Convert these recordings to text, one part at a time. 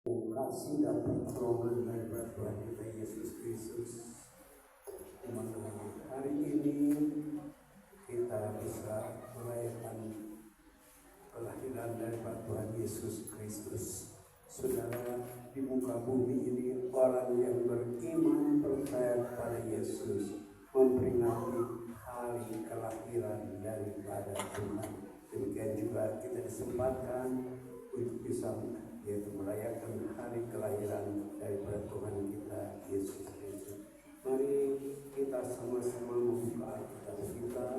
kasih dan pertolongan dari Tuhan kita Yesus Kristus. Hari ini kita bisa merayakan kelahiran dari Tuhan Yesus Kristus. Saudara, di muka bumi ini orang yang beriman percaya kepada Yesus memperingati hari kelahiran daripada Tuhan. Demikian juga kita disempatkan untuk bisa yaitu merayakan hari kelahiran daripada Tuhan kita Yesus Kristus. Mari kita sama-sama membuka Alkitab kita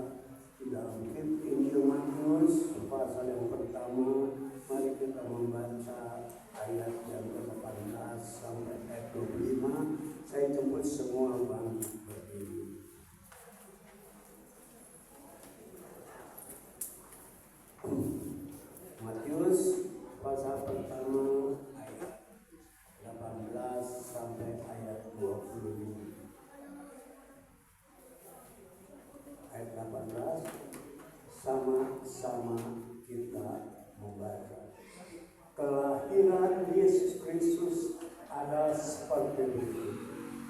di dalam Injil Matius pasal yang pertama. Mari kita membaca ayat yang ke-18 sampai ayat 25. Saya jemput semua bangkit berdiri. Matius pasal pertama ayat 18 sampai ayat 25. Ayat 18 sama-sama kita membaca. Kelahiran Yesus Kristus adalah seperti berikut.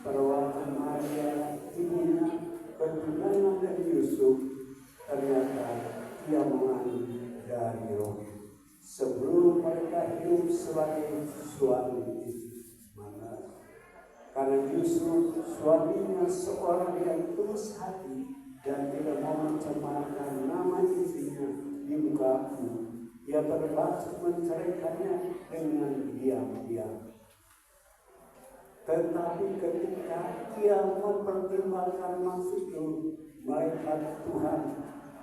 Pada waktu Maria ibunya bertunangan dengan Yusuf, ternyata ia mengandung dari Roh. Sebelum mereka hidup sebagai suami istri, maka karena Yusuf suaminya seorang yang tulus hati dan tidak mau mencemarkan nama istrinya di muka umum, ia bermaksud menceraikannya dengan diam-diam. Tetapi ketika ia mempertimbangkan maksud itu, malaikat Tuhan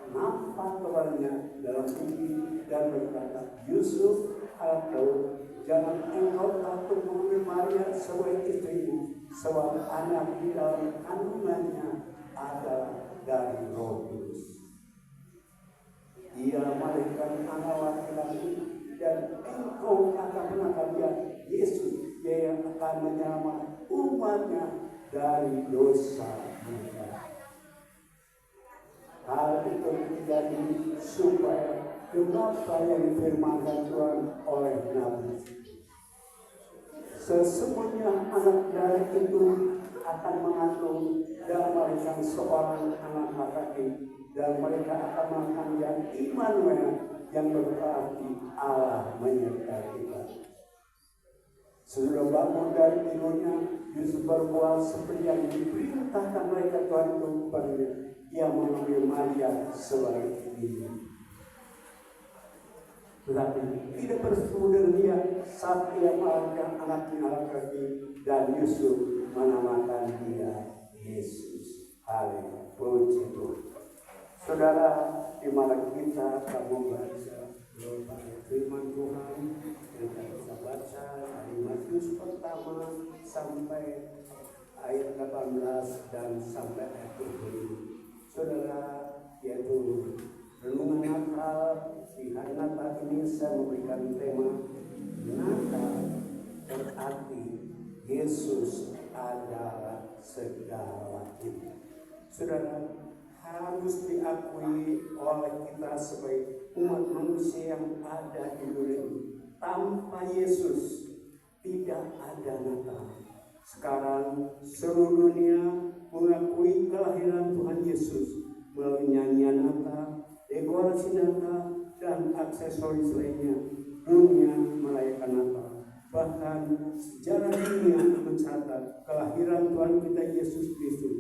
nampak kepadanya dalam mimpi dan berkata, Yusuf, atau jangan engkau takut mengambil Maria sebagai istrimu, sebab anak di dalam kandungannya adalah dari Roh Kudus. Ia melahirkan anak laki-laki dan engkau akan menangkap dia, Yesus, yang akan menyelamatkan umatnya dari dosa mereka. Hal itu terjadi supaya genap yang difirmankan Tuhan oleh Nabi. Sesungguhnya anak dari itu akan mengandung dan melahirkan seorang anak laki-laki, dan mereka akan mengangkat Immanuel yang berarti Allah menyertai kita. Sudah bangun dari tidurnya, Yusuf berbuat seperti yang diperintahkan mereka Tuhan itu kepadanya. Ia mengambil Maria sebagai istrinya. Tetapi tidak bersetuju dengan dia saat ia melahirkan anaknya laki-laki, dan Yusuf menamakan dia Yesus. Haleluya, puji Tuhan. Saudara, di mana kita akan membaca berbagai firman Tuhan yang kita baca dari Matius pertama sampai ayat 18 dan sampai ayat 25. Saudara, yaitu renungan Natal. Di hari Natal ini saya memberikan tema Natal berarti Yesus adalah segala itu. Saudara, harus diakui oleh kita sebagai umat manusia yang ada di dunia ini. Tanpa Yesus tidak ada Natal. Sekarang seluruh dunia mengakui kelahiran Tuhan Yesus melalui nyanyian Natal, dekorasi Natal, dan aksesoris lainnya. Dunia merayakan Natal. Bahkan sejarah dunia mencatat kelahiran Tuhan kita Yesus Kristus.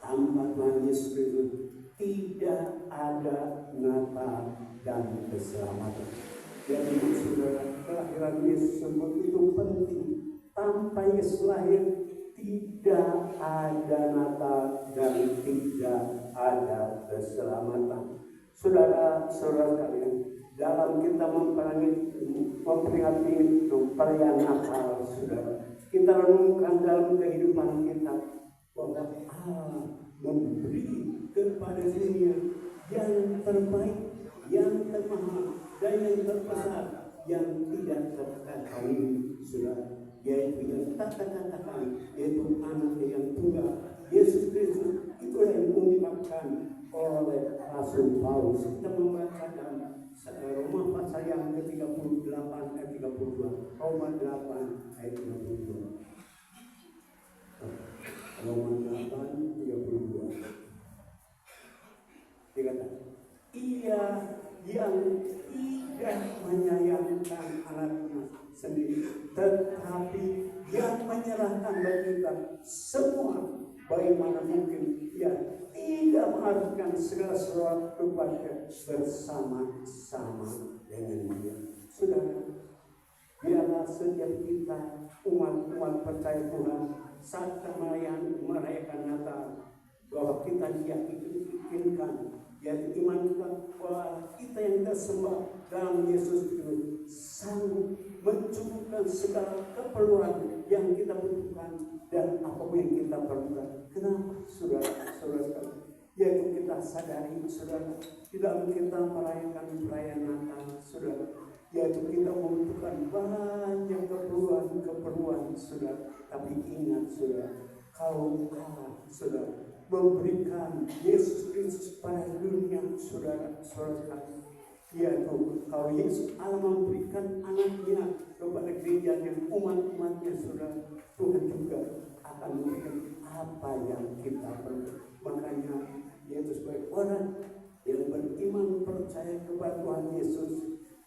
Tanpa Tuhan Yesus Kristus tidak ada Natal dan keselamatan. Jadi saudara, kelahiran Yesus begitu penting. Tanpa Yesus lahir tidak ada Natal dan tidak ada keselamatan. Saudara-saudara sekalian, dalam kita memperingati perayaan Natal, saudara, kita renungkan dalam kehidupan kita bahwa Allah memberi kepada dunia yang terbaik, yang termahal, dan yang terbesar, yang tidak terkatakan, saudara, yaitu yang tak terkatakan, yaitu anak yang tunggal, Yesus Kristus. Itu yang diungkapkan oleh Rasul Paulus. Kita membaca dalam Roma pasal yang ke-38 ayat 32. Roma 8 ayat 52. Roma 8 32. Dikatakan, ia yang tidak menyayangkan anaknya sendiri, tetapi yang menyerahkan bagi kita semua, bagaimana mungkin ia tidak mengharuskan segala sesuatu kepada bersama-sama dengan Dia. Saudara, biarlah setiap kita umat percaya Tuhan saat merayakan Natal, bahwa kita diyakinkan, yaitu iman kita bahwa kita yang kita sembah dalam Yesus itu sanggup mencukupkan segala keperluan yang kita butuhkan dan apapun yang kita perlukan. Kenapa, saudara? Yaitu kita sadari, saudara, di dalam kita merayakan perayaan Natal, saudara, yaitu kita membutuhkan banyak keperluan, saudara. Tapi ingat, saudara, kalau Allah, saudara, memberikan Yesus Kristus pada dunia, saudara, yaitu kalau Yesus Allah memberikan anaknya kepada gerejanya, umatnya, saudara, Tuhan juga akan memberikan apa yang kita perlu. Makanya yaitu sebagai orang yang beriman percaya kepada Tuhan Yesus,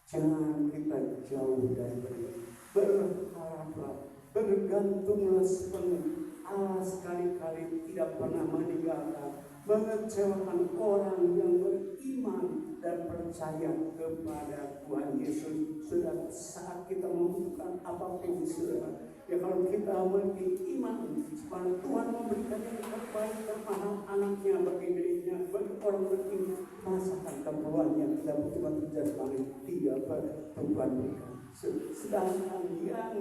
jangan kita jauh dari Dia. Berharaplah, bergantunglah sepenuh. Allah sekali-kali tidak pernah meninggalkan, mengecewakan orang yang beriman dan percaya kepada Tuhan Yesus. Sudah saat kita membutuhkan apapun, saudara, ya kalau kita memiliki iman, supaya Tuhan memberikan yang terbaik termahal anaknya bagi dirinya, bagi orang beriman, masakan keperluan yang kita butuhkan tidak Tuhan berikan. Sedangkan yang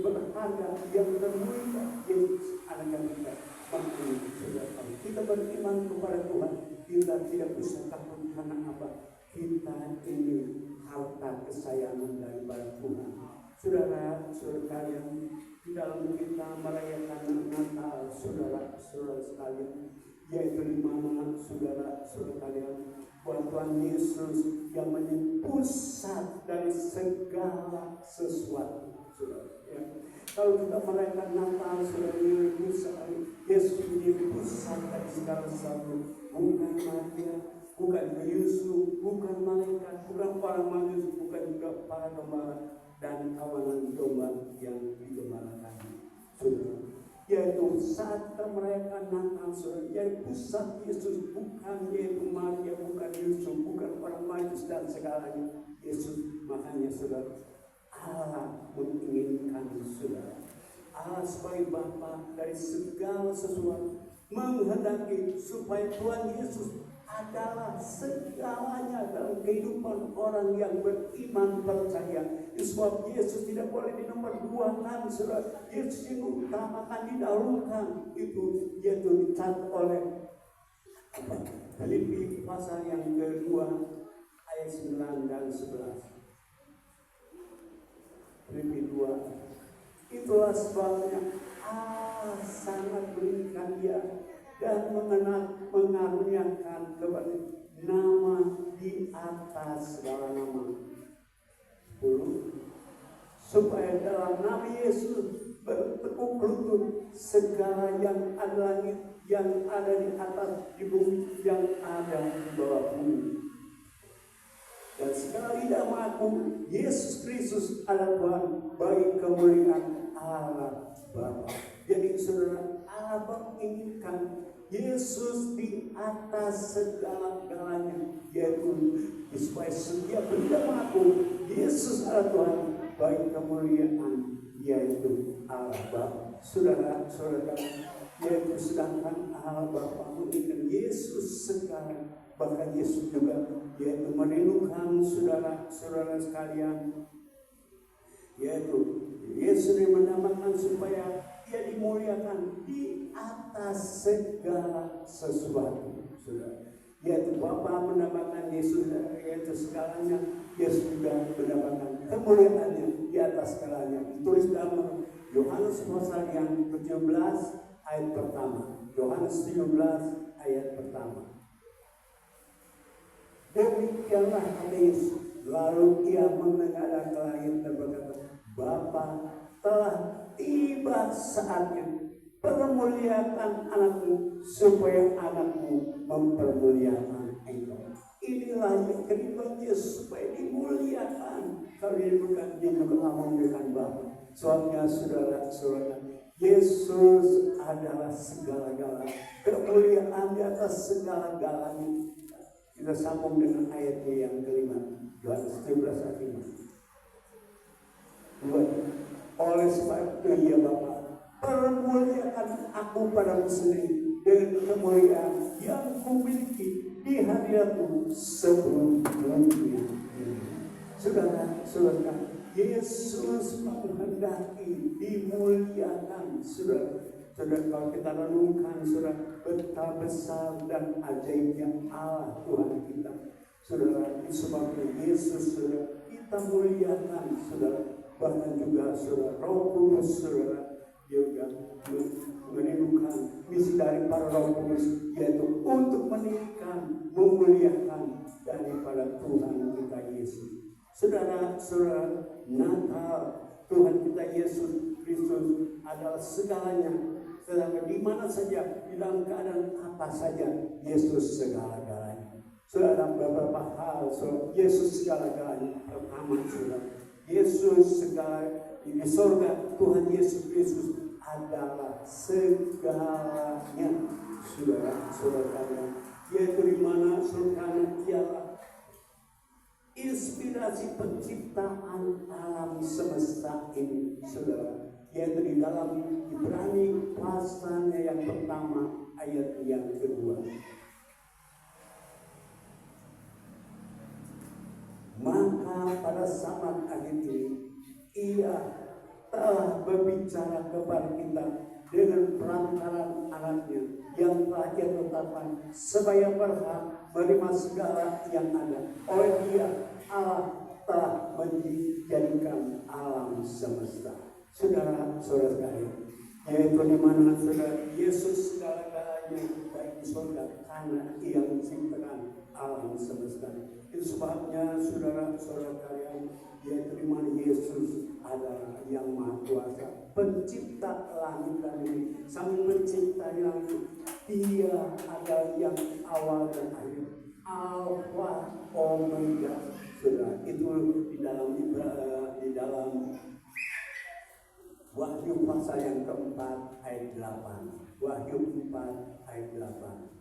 berharga, yang termulia, Yesus anak kita. Makanya saudara, kita beriman kepada Tuhan, kita tidak bisa takut karena apa? Kita ini harta kesayangan daripada Tuhan. Saudara kalian, di dalam kita merayakan Natal, saudara sekalian, yaitu di mana saudara kalian, Tuhan Yesus yang menjadi pusat dari segala sesuatu, saudara. Ya. Kalau kita merayakan Natal, saudara, Yesus menjadi pusat dari segala sesuatu, bukan Maria, bukan Yusuf, bukan malaikat, bukan para manusia, bukan juga para gembala dan kawanan domba yang digembalakan, saudara. Yaitu saat kita merayakan Natal, saudara, yaitu pusat Yesus, bukan yaitu Maria, bukan Yusuf, bukan orang majus dan segalanya. Yesus, makanya saudara, Allah menginginkan saudara, Allah sebagai Bapa dari segala sesuatu, menghendaki supaya Tuhan Yesus adalah segalanya dalam kehidupan orang yang beriman percaya. Sebab Yesus tidak boleh di nomor 2 kan, saudara. Yesus yang utamakan, didahulukan, itu yaitu dicatat oleh Filipi pasal yang kedua ayat 9 dan 11. Filipi 2. Itulah sebabnya Allah sangat berikan Dia dan mengaruniakan kepada nama di atas segala nama, supaya dalam nama Yesus bertekuk lutut segala yang ada langit, yang ada di atas, di bumi, yang ada di bawah bumi, dan segala lidah mengaku Yesus Kristus adalah Tuhan, bagi kemuliaan Allah Bapa. Jadi saudara, Allah menginginkan Yesus di atas segala-galanya, yaitu supaya setiap lidah mengaku Yesus adalah Tuhan, bagi kemuliaan yaitu Allah Bapa. Saudara, yaitu sedangkan Allah Bapa menginginkan Yesus sekarang, bahkan Yesus juga yaitu merindukan saudara sekalian, yaitu Yesus yang menamakan supaya Dia dimuliakan di atas segala sesuatu, saudara. Yaitu Bapa mendapatkan Yesus, yaitu segalanya. Yesus juga mendapatkan kemuliaannya di atas segalanya. Ditulis dalam Yohanes pasal yang 17 ayat pertama. Yohanes 17 ayat pertama. Demikianlah kata Yesus. Lalu Ia menengadah ke langit dan berkata, Bapa, saatnya. Permuliakan anakmu supaya anakmu mempermuliakan engkau. Inilah yang kehidupan Yesus, supaya dimuliakan. Kalau dia bukan, dia juga ngomong dengan Bapa. Soalnya saudara-saudara, Yesus adalah segala-galanya. Kemuliaan di atas segala-galanya. Kita sambung dengan ayatnya yang kelima, Yohanes 17 ayat 5. Oleh sebab itu ya Bapa, permuliakan aku padamu sendiri dengan kemuliaan yang kumiliki di hadiratmu sebelum dunia. Saudara, Yesus menghendaki dimuliakan. Saudara, kalau kita renungkan, saudara, betapa besar dan ajaibnya Allah Tuhan kita. Saudara, disebabkan Yesus, saudara, kita muliakan, saudara. Bahkan juga saudara, Roh Kudus, saudara, juga menirukan misi dari para Roh Kudus, yaitu untuk meninggikan, memuliakan daripada Tuhan kita Yesus. Saudara, Natal Tuhan kita Yesus Kristus adalah segalanya. Sedangkan di mana saja, di dalam keadaan apa saja, Yesus segala-galanya. Saudara, beberapa hal, Yesus segala-galanya. Pertama, saudara, Yesus segala di surga, Tuhan Yesus Kristus adalah segalanya. Saudara, yaitu di mana surga ialah inspirasi penciptaan alam semesta ini, saudara. Yaitu di dalam Ibrani pasalnya yang pertama ayat yang kedua. Maka pada zaman akhir ini Ia telah berbicara kepada kita dengan perantaran anaknya yang telah Ia tetapkan supaya berhak menerima segala yang ada. Oleh Dia Allah telah menjadikan alam semesta. Saudara sekalian, yaitu di mana saudara Yesus segala-galanya baik di surga karena Ia menciptakan alam semesta. Itu sebabnya saudara kalian, yaitu di mana Yesus adalah yang Maha Kuasa, pencipta langit dan bumi, sang pencipta langit. Dia adalah yang awal dan akhir, Alfa Omega. Saudara, itu di dalam Wahyu pasal yang keempat ayat 8. Wahyu 4 ayat 8.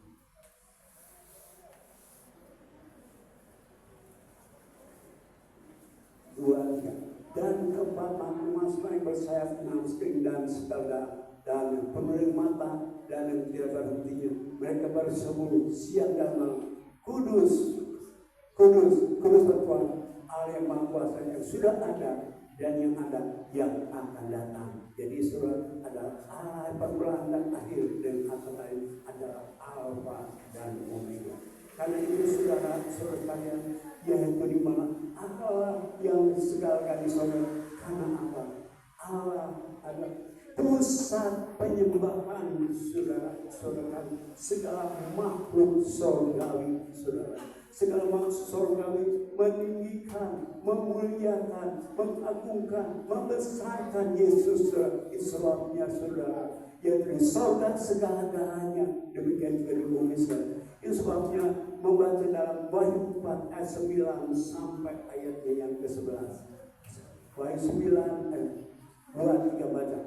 Dan keempat emas yang bersayap 6 string dan setengah dan penuh mata dan yang tidak berhentinya. Mereka bersembunyi siang dan malam. Kudus Tuhan Allah yang Maha Kuasa yang sudah ada dan yang ada yang akan datang. Jadi surat adalah Allah permulaan dan akhir, dan kata lain adalah Alfa dan Omega. Karena itu saudara kalian, yaitu di mana Allah yang segala-galanya saudara. Karena apa? Allah adalah pusat penyembahan saudara, segala makhluk surgawi saudara. Segala makhluk surgawi meninggikan, memuliakan, mengagungkan, membesarkan Yesus. Sebabnya saudara, yaitu di surga segala-galanya, demikian juga di bumi. Itu sebabnya membaca dalam Wahyu 4 ayat 9 sampai ayatnya yang ke-11. Wahyu 9 ayat 2-3 baca.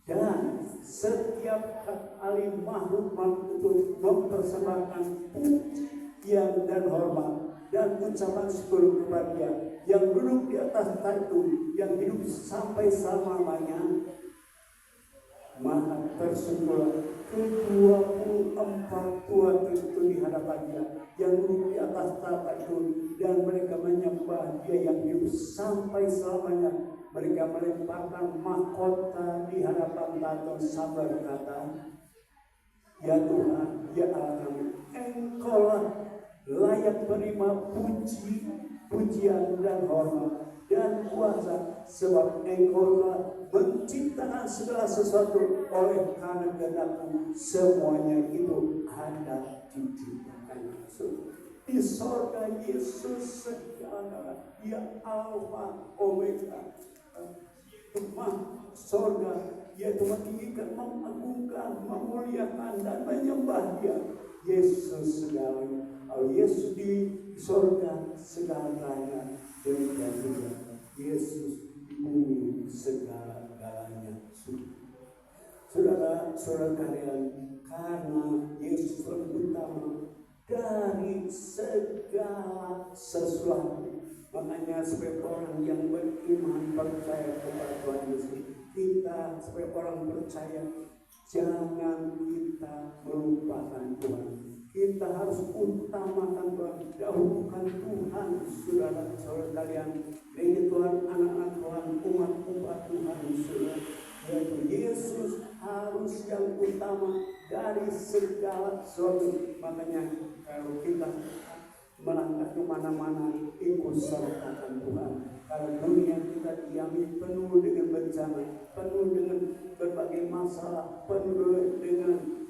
Dan setiap kali makhluk itu mempersembahkan pujian dan hormat dan ucapan syukur kepada Dia yang duduk di atas tahta itu, yang hidup sampai selama-lamanya. Maka tersentuh ke-24 Tuhan itu di hadapan Dia yang duduk di atas tahta itu, dan mereka menyembah Dia yang hidup sampai selamanya. Mereka melemparkan mahkota di hadapan tahta sambil berkata, ya Tuhan, ya Allah kami, Engkaulah layak menerima pujian dan hormat dan kuasa, sebab Engkaulah menciptakan segala sesuatu, oleh karena kehendak-Mu semuanya itu ada diciptakan. Di sorga Yesus segala, Dia Alfa Omega. surga, yaitu meninggikan, mengagungkan, memuliakan dan menyembah Dia. Yesus segalanya. Kalau Yesus di surga segalanya, demikian juga Yesus di bumi segala-galanya. Saudara kalian, karena Yesus lebih utama dari segala sesuatu, makanya sebagai orang yang beriman percaya kepada Tuhan Yesus, kita sebagai orang percaya jangan kita melupakan Tuhan. Kita harus utamakan Tuhan, dahulukan Tuhan. Saudara kalian, ini Tuhan, anak-anak Tuhan, umat Tuhan, saudara, yaitu Yesus harus yang utama dari segala sesuatu. Makanya kalau kita melangkah ke mana-mana, ikut sertakan Tuhan. Kalau dunia kita diami penuh dengan bencana, penuh dengan berbagai masalah, penuh dengan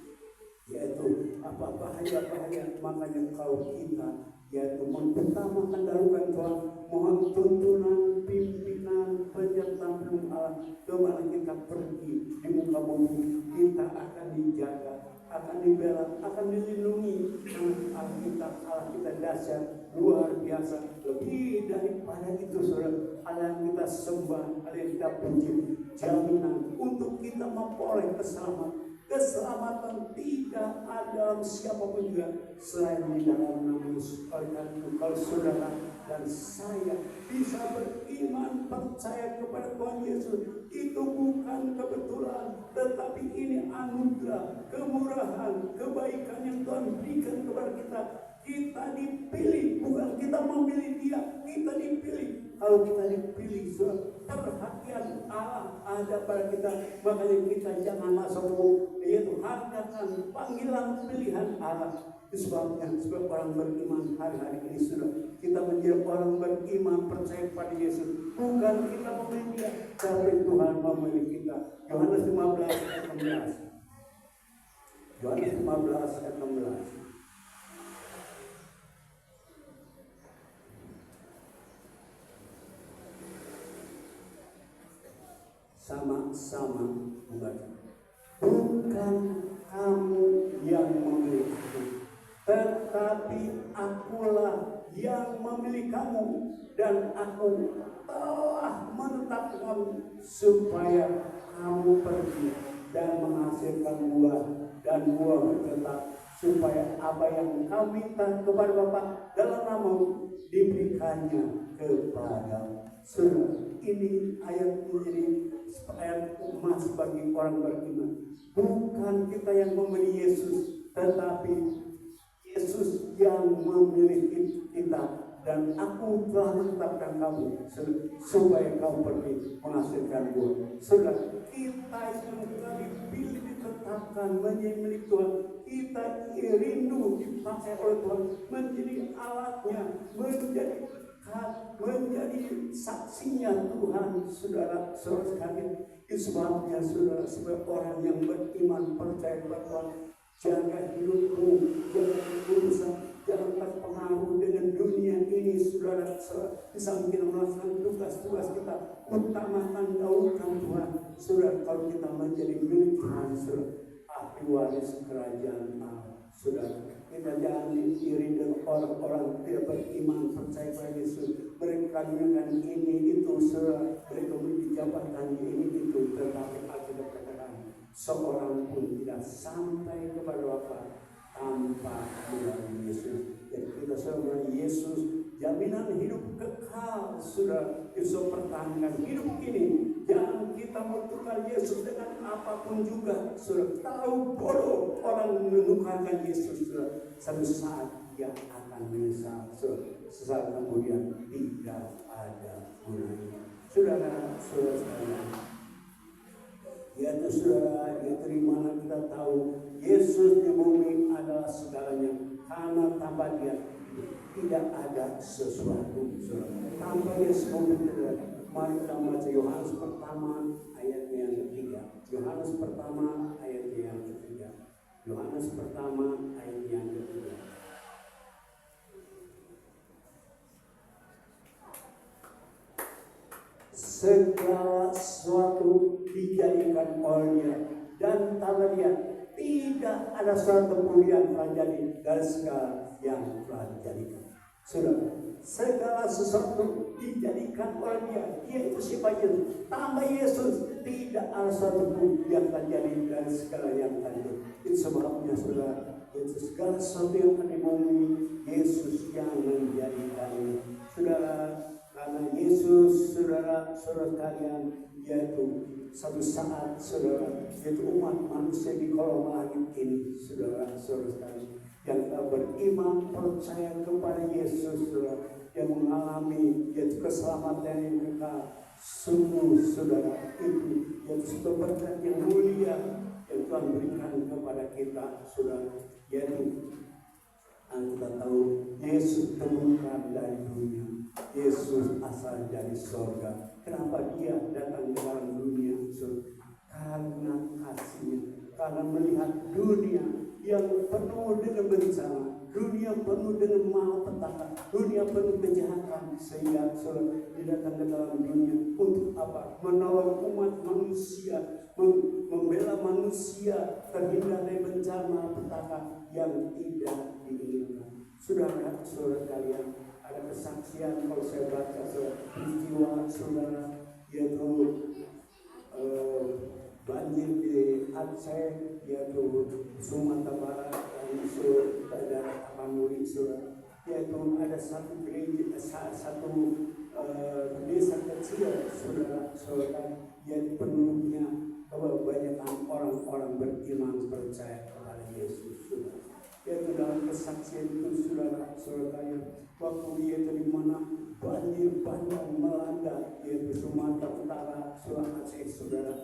yaitu bahaya-bahaya, makanya kalau kita yaitu mengutamakan darurat Tuhan, mohon tuntunan, pimpinan, penyertaan Allah, kemana kita pergi di muka bumi, kita akan dijaga, akan dibela, akan dilindungi. Allah kita dahsyat, luar biasa, lebih daripada itu saudara. Allah yang kita sembah, Allah yang kita puji, jaminan untuk kita memperoleh keselamatan tidak ada siapapun juga selain di dalam nama Yesus. Kalau saudara dan saya bisa beriman percaya kepada Tuhan Yesus, itu bukan kebetulan, tetapi ini anugerah, kemurahan, kebaikan yang Tuhan berikan kepada kita. Kita dipilih, bukan kita memilih Dia, kita dipilih. Kalau kita dipilih, perhatian Allah ada pada kita, makanya kita janganlah sombong, yaitu hargakan panggilan pilihan Allah. Itu sebabnya sebagai orang beriman hari-hari ini sudah kita menjadi orang beriman percaya pada Yesus, bukan kita memilih Dia, tapi Tuhan memilih kita. Yohanes 15 ayat 16. Yohanes 15 ayat 16. Sama-sama membaca. Bukan kamu yang memilih aku, tetapi akulah yang memilih kamu, dan aku telah menetapkan supaya kamu pergi dan menghasilkan buah, dan buah tetap, supaya apa yang kau minta kepada Bapa dalam namamu diberikannya kepada saudara. Ini ayat menjadi ayat emas bagi orang beriman. Bukan kita yang memilih Yesus, tetapi Yesus yang memilih kita, dan aku telah menetapkan kamu supaya kamu pergi menghasilkan buah. Saudara, kita yang telah dipilih, ditetapkan menjadi milik Tuhan, kita rindu dipakai oleh Tuhan, menjadi alatnya, menjadi saksinya Tuhan. Saudara sekalian, itu sebabnya saudara sebagai orang yang beriman percaya kepada Tuhan, jaga hidupmu, jangan berusaha, jangan terpengaruh dengan dunia ini. Saudara, di samping melaksanakan tugas-tugas kita, utamakan dahulukan Tuhan. Saudara, kalau kita menjadi milik Tuhan, saudara, ahli waris kerajaan Allah. Saudara, kita jangan diiring dengan orang-orang tidak beriman percaya pada Yesus. Mereka dengan ini itu, saudara, mereka dijabatan ini itu, tetapi Alkitab katakan seorang pun tidak sampai kepada Bapa tanpa melalui Yesus. Jadi kita semua Yesus, jaminan hidup kekal, sudah Yesus pertahankan hidup ini. Jangan kita menukar Yesus dengan apapun juga. Sudah tahu bodoh orang menukarkan Yesus. Sudah satu saat dia akan menyesal. Sesaat kemudian tidak ada gunanya. Saudara sekalian, yaitu saudara, yaitu di mana kita tahu Yesus di bumi adalah segalanya. Karena tanpa Dia tidak ada sesuatu. Tanpa Yesus bumi tidak ada. Mari kita baca Yohanes pertama ayat yang ketiga. Yohanes pertama ayat yang ketiga. Yohanes pertama ayat yang ketiga. Segala sesuatu tidak ada suatu kemuliaan terjadi dari segala yang telah dijadikan. Saudara, segala sesuatu dijadikan oleh Dia. Dia itu siapa Yesus? Tanpa Yesus tidak ada suatu yang terjadi dari segala yang terjadi. Itu sebabnya saudara, itu segala sesuatu yang ada di bumi, Yesus yang menjadikannya. Saudara, karena Yesus, saudara kalian, yaitu satu saat saudara, yaitu umat manusia di kolong langit ini, saudara sekalian, yang telah beriman percaya kepada Yesus, saudara, yang mengalami yaitu keselamatan yang kekal. Sungguh saudara, itu yaitu satu berkat yang mulia yang Tuhan berikan kepada kita, saudara, yaitu kita tahu Yesus temukan dari dunia. Yesus asal dari surga. Kenapa Dia datang ke dalam dunia? Karena kasih, karena melihat dunia yang penuh dengan bencana, dunia penuh dengan malapetaka, dunia penuh kejahatan, sehingga Dia datang ke dalam dunia untuk apa? Menolong umat manusia, membela manusia terhindar dari bencana malapetaka yang tidak diinginkan. Saudara kalian, ada kesaksian kalau saya baca peristiwa saudara, yaitu banjir di Aceh, yaitu Sumatera Barat dan daerah Tapanuli, yaitu ada satu gereja, satu desa kecil, saudara, yang penuhnya kebanyakan orang-orang beriman percaya kepada Yesus, saudara. Yaitu dalam kesaksian itu saudara yang waktu dia di mana banjir bandang melanda, yaitu Sumatera Utara, Aceh, saudara,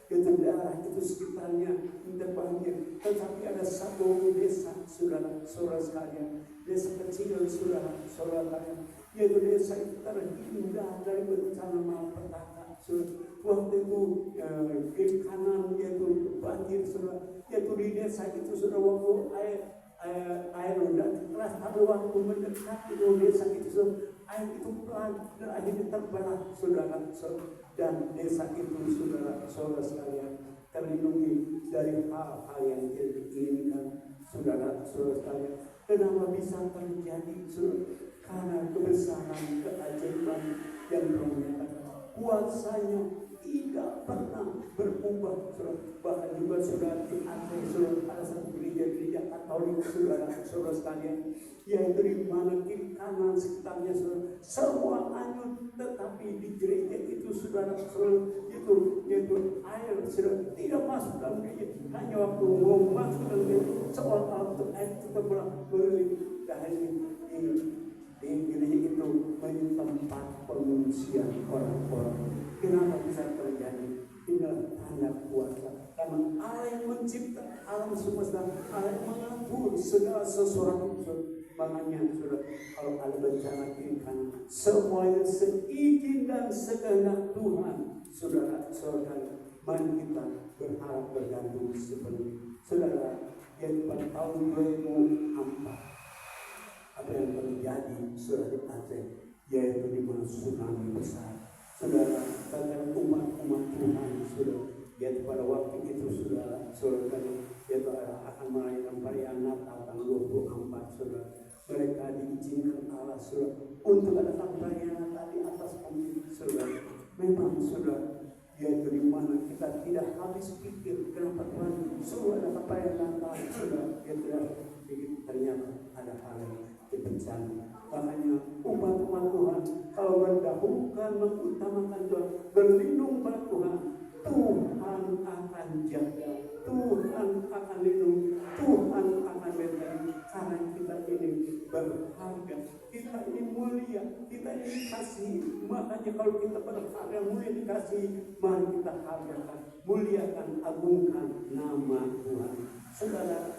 itu daerah itu sekitarnya tidak banjir, tetapi ada satu desa, saudara sekalian, desa kecil, saudara sekalian, yaitu desa itu terhindar dari bencana malapetaka. Waktu itu kiri kanan yaitu banjir, saudara, yaitu di desa itu sudah waktu air udah keras, tapi waktu mendekati desa itu air itu pelan dan akhirnya terbelah, saudara, dan desa itu saudara sekalian terlindungi dari hal-hal yang tidak diinginkan, saudara sekalian. Kenapa bisa terjadi? Karena kebesaran keajaiban yang menyatakan kuasanya tidak pernah berubah. Bahkan juga sudah di Aceh ada satu gereja Katolik, saudara sekalian, yaitu di mana kiri kanan sekitarnya semua hanyut, tetapi di gereja itu saudara itu yaitu air sudah tidak masuk dalam gereja. Hanya waktu mau masuk dalam gereja seolah-olah air tetap berlimpah. Di gereja itu menjadi tempat pengungsian orang-orang. Kenapa bisa terjadi? Inilah tanda kuasa. Karena Allah yang mencipta alam semesta, Allah yang mengatur segala sesuatu. Makanya saudara, kalau ada bencana kiri kanan, semuanya seizin dan sekehendak Tuhan. Saudara, mari kita berharap bergantung sepenuhnya. Saudara, yang pada tahun 2004 apa yang terjadi saudara di Aceh, yaitu di mana tsunami besar, saudara, karena umat Tuhan, saudara, yaitu pada waktu itu saudara, yaitu akan merayakan perayaan Natal tanggal 24, saudara, mereka diizinkan Allah, saudara, untuk adakan perayaan Natal di atas bumi, saudara. Memang saudara, yaitu di mana kita tidak habis pikir kenapa Tuhan suruh ada perayaan Natal, saudara, yaitu ternyata ada hal yang bencana. Makanya umat Tuhan kalau mendahulukan mengutamakan Tuhan, berlindung pada Tuhan, Tuhan akan jaga, Tuhan akan lindungi, Tuhan akan benteng. Karena kita ini berharga, kita ini mulia, kita ini dikasihi. Makanya kalau kita berharga, mulia, dikasihi, mari kita hargakan, muliakan, agungkan nama Tuhan. Segala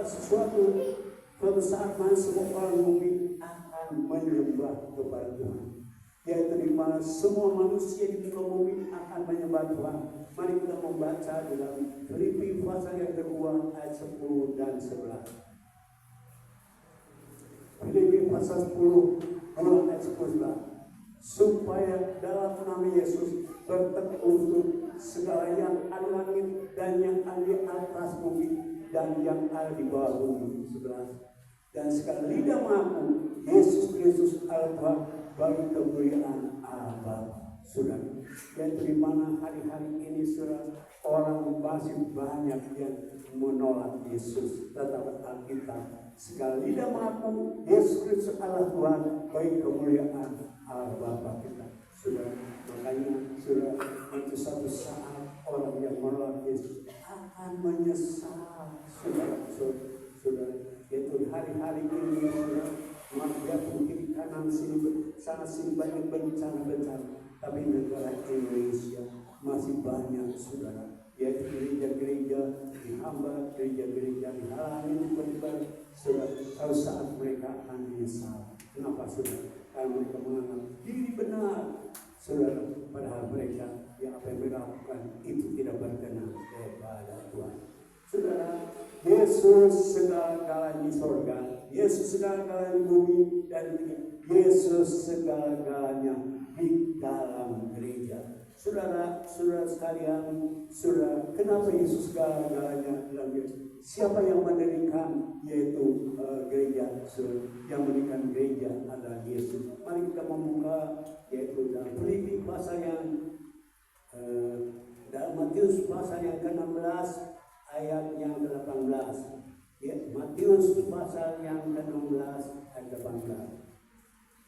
sesuatu suatu saat mana semua orang bumi akan menyembah kepada Tuhan, yaitu di mana semua manusia di muka bumi akan menyembah Tuhan. Mari kita membaca dalam Filipi pasal yang kedua ayat 10 dan 11. Filipi pasal 10 ayat 11. supaya dalam nama Yesus bertekun segala yang ada langit dan yang ada di atas bumi dan yang ada di bawah bumi. 11. Dan segala lidah mengaku Yesus Kristus adalah Tuhan bagi kemuliaan Allah Bapa. Saudara, dan di mana hari-hari ini saudara, orang masih banyak yang menolak Yesus, tetapi Alkitab segala lidah mengaku Yesus Kristus adalah Tuhan bagi kemuliaan Allah Bapa kita. Saudara, makanya saudara, itu satu saat orang yang menolak Yesus akan menyesal. Saudara, itu hari-hari ini saudara, manusia kiri kanan sini sana sini banyak bencana. Tapi negara Indonesia masih banyak saudara, yaitu gereja-gereja dihambat, gereja-gereja dihalangi, saudara. Tahu saat mereka akan menyesal. Kenapa saudara? Karena mereka menganggap diri benar, saudara. Padahal mereka yang apa yang mereka lakukan itu tidak berkenan kepada Tuhan. Saudara, Yesus segala-galanya di surga, Yesus segala-galanya di bumi, dan Yesus segala-galanya di dalam gereja. Saudara sekalian, saudara, kenapa Yesus segala-galanya dalam gereja? Siapa yang mendirikan yaitu gereja? Yang mendirikan gereja adalah Yesus. Mari kita membuka yaitu dalam Filipi pasal yang dalam Matius pasal yang ke-16 ayat yang ke-18. Ya, Matius pasal yang ke-16 ayat 18.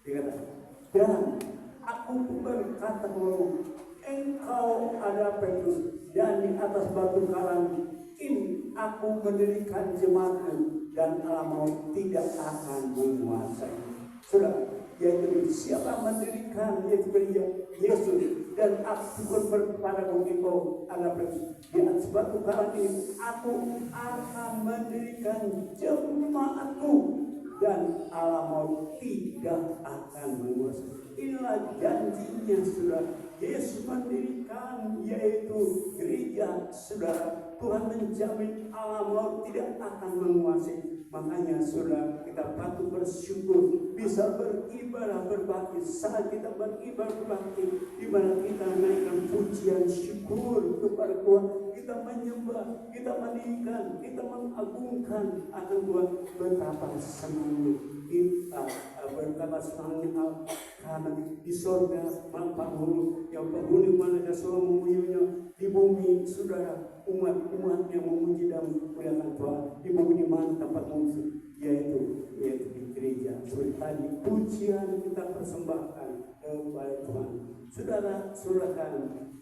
Dikatakan, dan aku berkata kepadamu, engkau adalah Petrus, dan di atas batu karang ini aku mendirikan jemaatku, dan alam maut tidak akan menguasai. Saudara, yaitu siapa mendirikan yaitu gereja? Yesus. Dan aku berkata engkau adalah Petrus, di atas batu karang ini aku akan mendirikan jemaatku, dan alam maut tidak akan menguasai. Inilah janjinya saudara. Yesus mendirikan yaitu gereja saudara. Tuhan menjamin alam maut tidak akan menguasai. Makanya saudara, kita patut bersyukur bisa beribadah berbakti. Saat kita beribadah berbakti, di mana kita menaikkan pujian syukur kepada Tuhan, kita menyembah, kita meninggikan, kita mengagungkan akan Tuhan. Betapa senangnya kita, betapa senangnya karena di sorga penghulu yang penghulu mana semua memujinya, di bumi saudara umat-umat yang memuji dan memuliakan Tuhan. Di bumi di mana tempat musuh, yaitu di gereja. Seperti tadi pujian kita persembahkan kepada Tuhan. Saudara,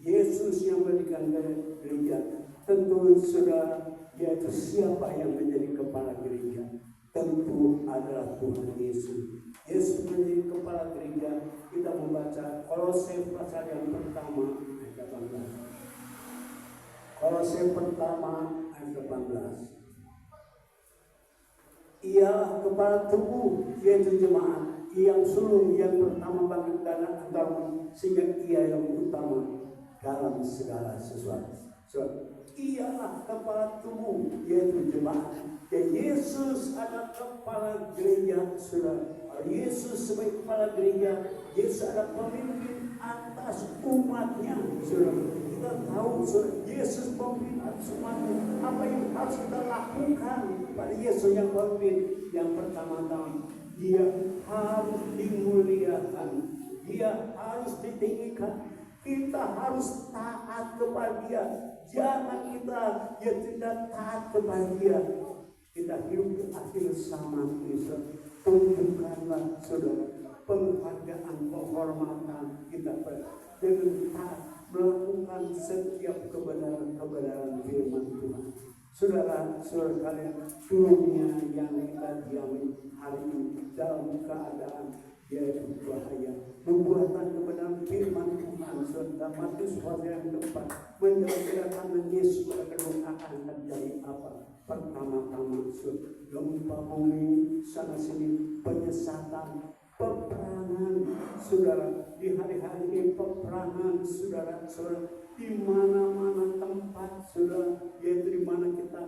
Yesus yang mendirikan gereja. Tentu saudara, yaitu siapa yang menjadi kepala gereja? Tentu adalah Tuhan Yesus. Yesus menjadi kepala gereja. Kita membaca Kolose pasal yang pertama ayat 18. Kolose pertama ayat 18. Ia kepala tubuh yaitu jemaat, yang sulung yang pertama bagi dalam agama, sehingga ia yang utama dalam segala sesuatu. Ialah kepala tubuh yaitu jemaat. Dan Yesus adalah kepala gereja, saudara. Yesus sebagai kepala gereja, Yesus adalah pemimpin atas umatnya, saudara. Kita tahu, saudara, Yesus pemimpin atas umatnya. Apa yang harus kita lakukan pada Yesus yang pemimpin? Yang pertama-tama, dia harus dimuliakan, dia harus ditinggikan. Kita harus taat kepada dia. Jangan kita yang tidak taat kepada dia. Kita hidup di akhir zaman Yesus. Tunjukkanlah saudara penghargaan, penghormatan kita dengan taat melakukan setiap kebenaran firman Tuhan. Saudara kalian, dunia yang kita diami hari ini dalam keadaan yaitu bahaya. Pembuatan kebenaran firman Tuhan serta Matius pasal yang keempat menjelaskan Yesus akan terjadi apa? Pertama-tama gempa bumi sana sini, penyesatan, peperangan peperangan, saudara, di hari-hari ini peperangan, saudara, di mana-mana tempat, saudara, yaitu di mana kita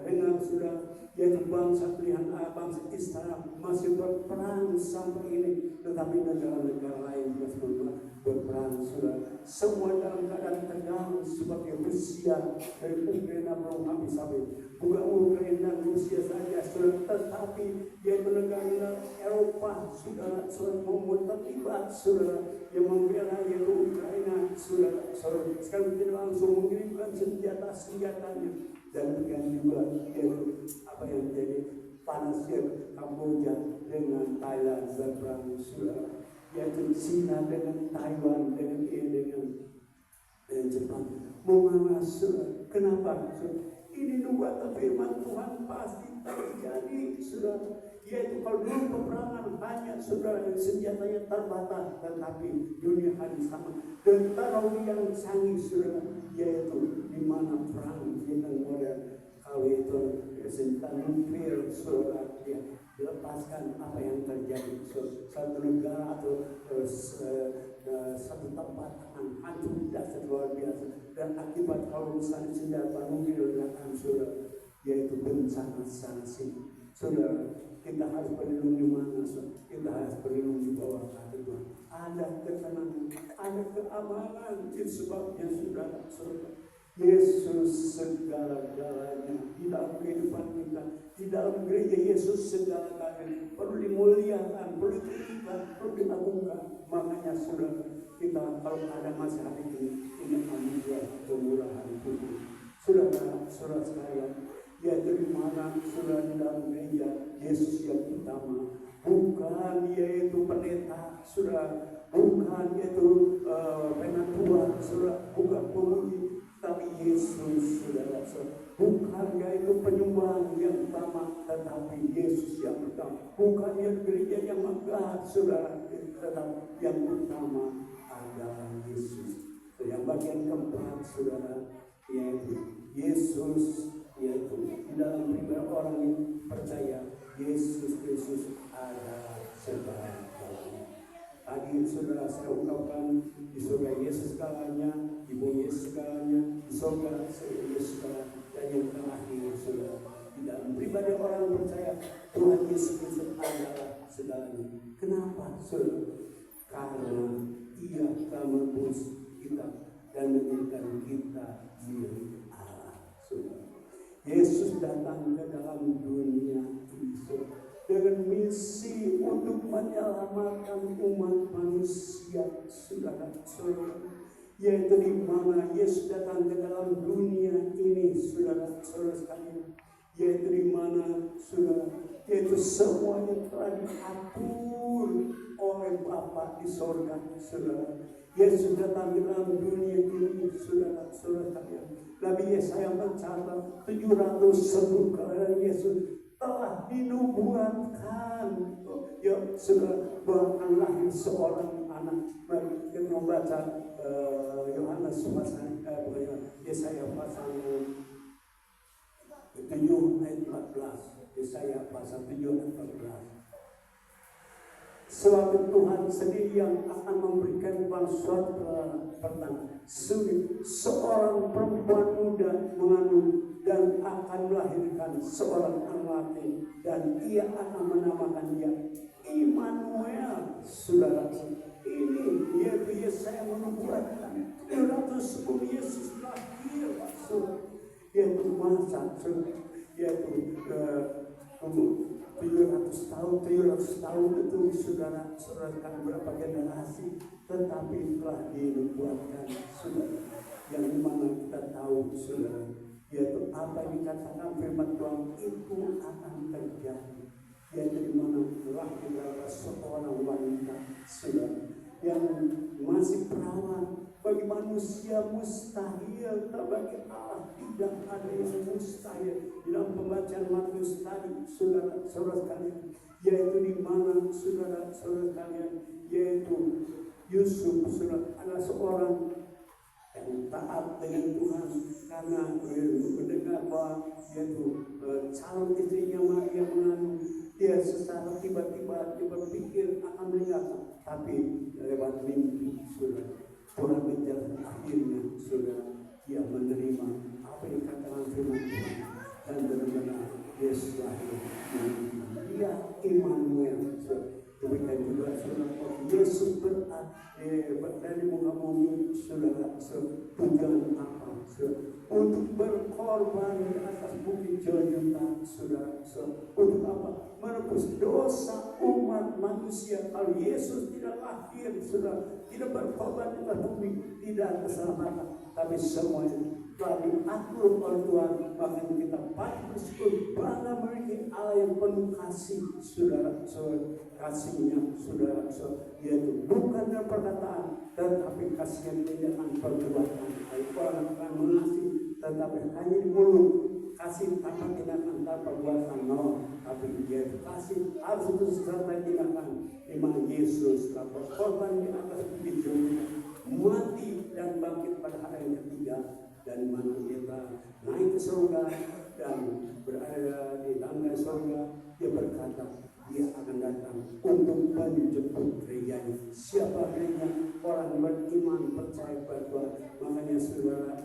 dengar, saudara, yaitu bangsa pilihan bangsa Israel masih berperang sampai ini, tetapi negara-negara lain juga berperang, saudara, semua dalam keadaan tegang seperti Rusia dari Ukraina belum habis-habis. Bukan Ukraina dan Rusia saja, saudara, tetapi yaitu negara Eropa, saudara, membuat terlibat, saudara, yang membela yaitu Ukraina, saudara, sekarang tidak langsung mengirimkan senjatanya, dan juga yaitu apa yang menjadi panasnya Kamboja dengan Thailand berperang, saudara, yaitu China dengan Taiwan dengan Jepang memanas, saudara. Kenapa? Ini nubuatan firman Tuhan pasti terjadi, saudara. Yaitu kalau dulu peperangan banyak, saudara, senjatanya terbatas, tetapi dunia hari sama. Dan teknologi yang canggih, saudara, yaitu di mana perang bintang modern, kalau itu senjata nuklir, saudara, ya, dilepaskan apa yang terjadi. Satu negara atau satu tempat akan hancur dasar luar biasa, dan akibat kalau misalnya senjata nuklir datang, saudara, yaitu bencana sanksi, saudara. Kita harus berlindung di mana, saudara? Kita harus berlindung di bawah kaki Tuhan. Ada ketenangan, ada keamanan. Itu sebabnya, saudara, Yesus segala-galanya di dalam kehidupan kita, di dalam gereja Yesus segala-galanya perlu dimuliakan, perlu ditinggikan, perlu diagungkan. Makanya, saudara, kita kalau ada masa ini anugerah kemurahan Tuhan, saudara sekalian, yaitu di mana, saudara, di dalam gereja Yesus yang utama, bukan yaitu pendeta, saudara, bukan yaitu penatua, saudara, bukan pemuji, tapi Yesus, saudara, bukan yaitu penyembah yang utama, tetapi Yesus yang utama. Bukan yang gereja yang megah, saudara, tetapi yang utama adalah Yesus. Yang bagian keempat, saudara, yaitu Yesus, yaitu di dalam pribadi orang yang percaya Yesus Kristus adalah segala-galanya. Tadi, saudara, saya ungkapkan di surga Yesus segalanya, di bumi Yesus segalanya, di surga Yesus segalanya, dan yang terakhir, saudara, di dalam pribadi orang yang percaya Tuhan Yesus Kristus adalah segalanya. Kenapa, saudara? Karena Ia telah menebus kita dan menjadikan kita milik Allah, saudara. Yesus datang ke dalam dunia ini dengan misi untuk menyelamatkan umat manusia, saudara, yaitu di mana Yesus datang ke dalam dunia ini, saudara sekalian, yaitu di mana, saudara, yaitu semuanya telah diatur oleh Bapa di sorga, saudara. Yesus datang ke dalam dunia ini, saudara sekalian. Nabi Yesaya mencatat 700 sebelum kelahiran Yesus telah dinubuatkan, ya, saudara, bahwa lahir seorang anak. Mari kita membaca Yohanes pasal Yesaya pasal 7 ayat 14. Yesaya pasal 7 ayat 14. Sebab Tuhan sendiri yang akan memberikan suatu pertanda. Seorang perempuan muda mengandung dan akan melahirkan seorang anak laki, dan ia akan menamakan dia Immanuel, saudara. Ini yaitu Yesaya menubuatkan 700 sebelum Yesus lahir, saudara. Yaitu masa, yaitu 700 tahun itu, saudara kan berapa generasi, tetapi telah dinubuatkan, saudara, yang dimana kita tahu, saudara, yaitu apa yang dikatakan firman Tuhan itu akan terjadi, yaitu dimana lahirlah seorang wanita, saudara, yang masih perawan. Bagi manusia mustahil, bagi Allah tidak ada yang mustahil. Dalam pembacaan Matius tadi, saudara sekalian, yaitu di mana, saudara sekalian, yaitu Yusuf, saudara, adalah seorang yang taat dengan Tuhan, karena mendengar bahwa yaitu calon istrinya Maria mengandung, dia secara tiba-tiba dia berpikir akan meninggalkan, tapi lewat mimpi saudara, Tuhan menjelaskan akhirnya saudara, dia menerima apa yang dikatakan firman Tuhan dan benar-benar Yesus lahir. Dia Immanuel. Demikian juga saudara, Yesus berada di muka bumi saudara, tujuan apa? Untuk berkorban di atas bukit Golgota saudara, untuk apa? Menebus dosa umat manusia. Kalau Yesus tidak lahir saudara, tidak berkorban di atas bumi, tidak ada keselamatan. Tapi semuanya telah diatur oleh Tuhan. Makanya kita patut bersyukur bangga memiliki Allah yang penuh kasih saudara, kasihnya saudara, yaitu bukan dengan perkataan, tetapi kasihnya dengan perbuatan. Orang akan mengasihi, tetapi hanya di mulut, kasih tanpa tindakan, tanpa perbuatan, tapi dia kasih harus disertai tindakan. Iman Yesus telah berkorban di atas bukit Golgota, mati dan bangkit pada hari yang ketiga, dan mana kita naik ke surga dan berada di tangga surga. Dia berkata dia akan datang untuk menjemput gerejanya. Siapa gerejanya? Orang beriman percaya pada Tuhan. Makanya saudara,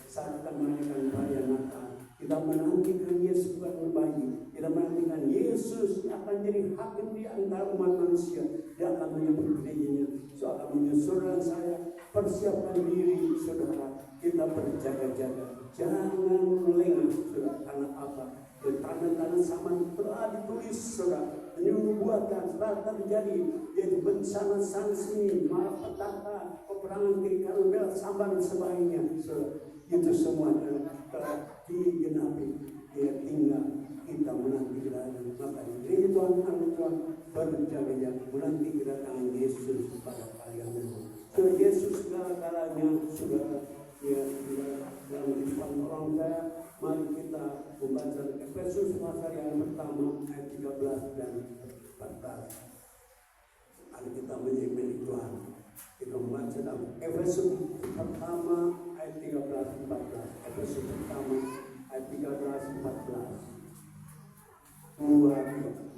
saat kita merayakan perayaan Natal, kita menantikan Yesus bukan bayi. Kita menantikan Yesus akan jadi hakim di antara umat manusia. Dia akan menyebut gerejanya. Akan menyusul saya, persiapkan diri saudara. Kita berjaga-jaga, jangan melengah saudara. Karena apa? Tanda-tanda zaman telah ditulis saudara, dinubuatkan telah terjadi, yaitu bencana sana sini, malapetaka, peperangan kiri Karmel, Sambar dan sebagainya saudara. Itu semua telah digenapi. Dia tinggal kita menanti kedatangan. Maka ini Tuhan berjaga-jaga menanti kedatangan Yesus pada kalian. Saudara, Yesus segala-galanya saudara. Ya, dalam kehidupan orang saya, mari kita membaca Efesus pasal yang pertama ayat 13 dan 14. Mari kita menjadi milik Tuhan. Kita membaca dalam Efesus pertama ayat 13 14. Efesus pertama ayat 13 14.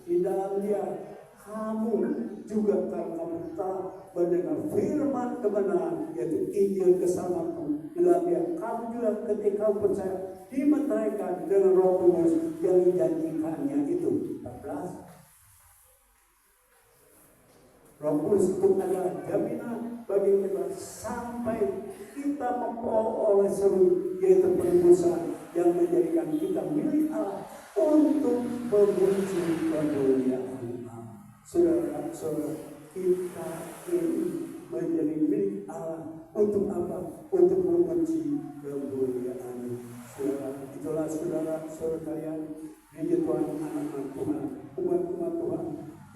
Di dalam Dia kamu juga kamu telah mendengar firman kebenaran, yaitu Injil keselamatan. Di dalam Dia kamu juga ketika percaya dimeteraikan dengan Roh Kudus yang dijanjikannya itu. 14. Roh Kudus itu adalah jaminan bagi kita sampai kita memperoleh seru, yaitu penebusan yang menjadikan kita milik Allah untuk memuji kemuliaan Allah. Saudara-saudara, kita ini menjadi milik Allah untuk apa? Untuk memuji kemuliaan saudara. Itulah saudara-saudara kalian, ini Tuhan, anak-anak Tuhan, umat-umat Tuhan,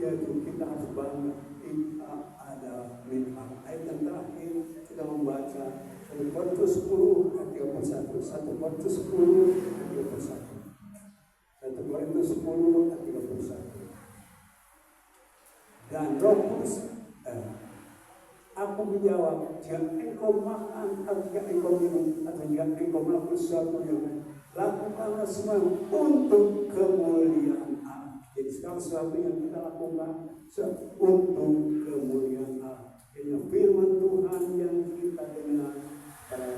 yaitu kita harus bangga. Kita ada milik Allah. Ayat yang terakhir kita membaca 1 Korintus 10 ayat 31. 1 Korintus 10 ayat 31. 1 Korintus 10 ayat 31. Dan Roh Kudus, aku menjawab, jika engkau makan atau jika engkau minum atau jika engkau melakukan sesuatu yang lain, lakukanlah semua untuk kemuliaan Allah. Jadi segala sesuatu yang kita lakukan untuk kemuliaan Allah. Ini firman Tuhan yang kita dengar pada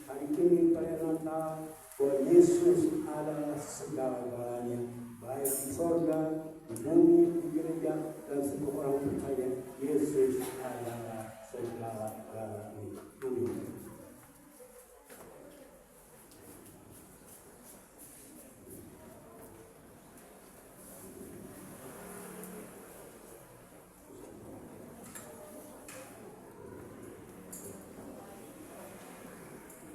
hari ini pada Natal, bahwa Yesus adalah segala-galanya, baik di surga, di bumi, di gereja, dan semua orang percaya Yesus adalah segala-galanya.